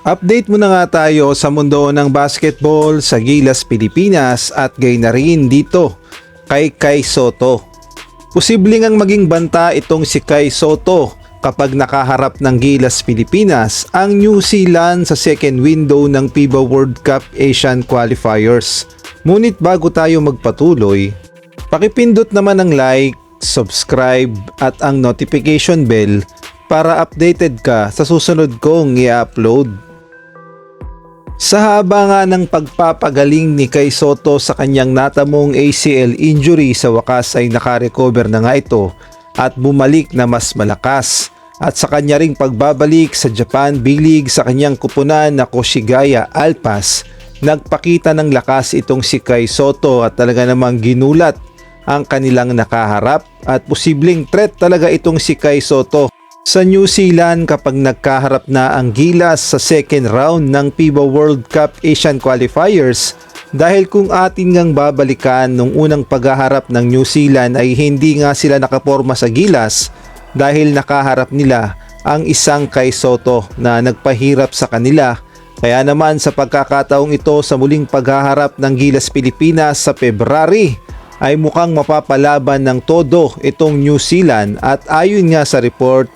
Update muna nga tayo sa mundo ng basketball sa Gilas, Pilipinas at gayon na rin dito kay Kai Sotto. Posibleng ang maging banta itong si Kai Sotto kapag nakaharap ng Gilas, Pilipinas ang New Zealand sa second window ng FIBA World Cup Asian Qualifiers. Ngunit bago tayo magpatuloy, pakipindot naman ang like, subscribe at ang notification bell para updated ka sa susunod kong i-upload. Sa haba nga ng pagpapagaling ni Kai Sotto sa kanyang natamong ACL injury, sa wakas ay nakarecover na nga ito at bumalik na mas malakas. At sa kanya ring pagbabalik sa Japan B-League sa kanyang kupunan na Koshigaya Alpas, nagpakita ng lakas itong si Kai Sotto at talaga namang ginulat ang kanilang nakaharap at posibleng threat talaga itong si Kai Sotto sa New Zealand kapag nagkaharap na ang Gilas sa second round ng FIBA World Cup Asian Qualifiers, dahil kung atin ngang babalikan nung unang paghaharap ng New Zealand ay hindi nga sila nakaporma sa Gilas dahil nakaharap nila ang isang Kai Sotto na nagpahirap sa kanila. Kaya naman sa pagkakataong ito sa muling paghaharap ng Gilas Pilipinas sa February ay mukhang mapapalaban ng todo itong New Zealand at ayon nga sa report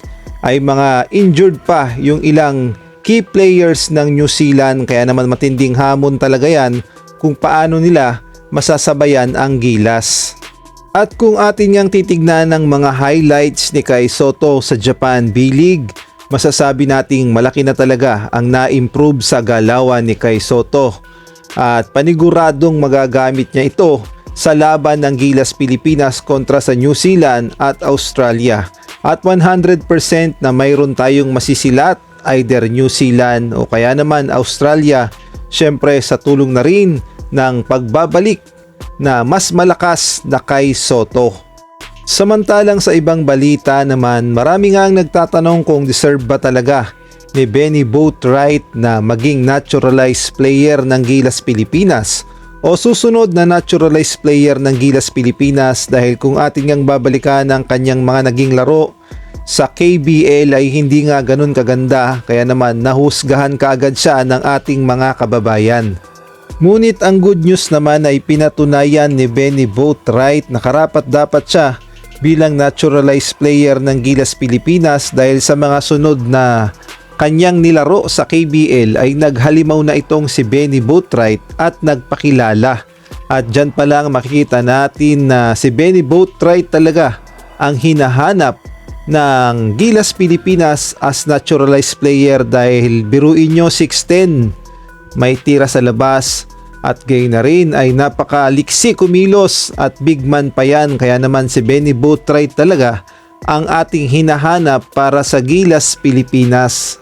ay mga injured pa yung ilang key players ng New Zealand, kaya naman matinding hamon talaga yan kung paano nila masasabayan ang Gilas. At kung atin niyang titignan ng mga highlights ni Kai Sotto sa Japan B-League, masasabi nating malaki na talaga ang na-improve sa galawan ni Kai Sotto at paniguradong magagamit niya ito sa laban ng Gilas Pilipinas kontra sa New Zealand at Australia. At 100% na mayroon tayong masisilat, either New Zealand o kaya naman Australia, syempre sa tulong na rin ng pagbabalik na mas malakas na Kai Sotto. Samantalang sa ibang balita naman, marami nga ang nagtatanong kung deserve ba talaga ni Benny Boatwright na maging naturalized player ng Gilas Pilipinas o susunod na naturalized player ng Gilas Pilipinas, dahil kung ating ngang babalikan ang kanyang mga naging laro sa KBL ay hindi nga ganun kaganda, kaya naman nahusgahan kaagad siya ng ating mga kababayan. Ngunit ang good news naman ay pinatunayan ni Benny Boatwright na karapat dapat siya bilang naturalized player ng Gilas Pilipinas, dahil sa mga sunod na kanyang nilaro sa KBL ay naghalimaw na itong si Benny Boatwright at nagpakilala. At dyan pa lang makikita natin na si Benny Boatwright talaga ang hinahanap ng Gilas Pilipinas as naturalized player, dahil biruin nyo 6'10", may tira sa labas at gayon na rin ay napakaliksi kumilos at big man pa yan. Kaya naman si Benny Boatwright talaga ang ating hinahanap para sa Gilas Pilipinas.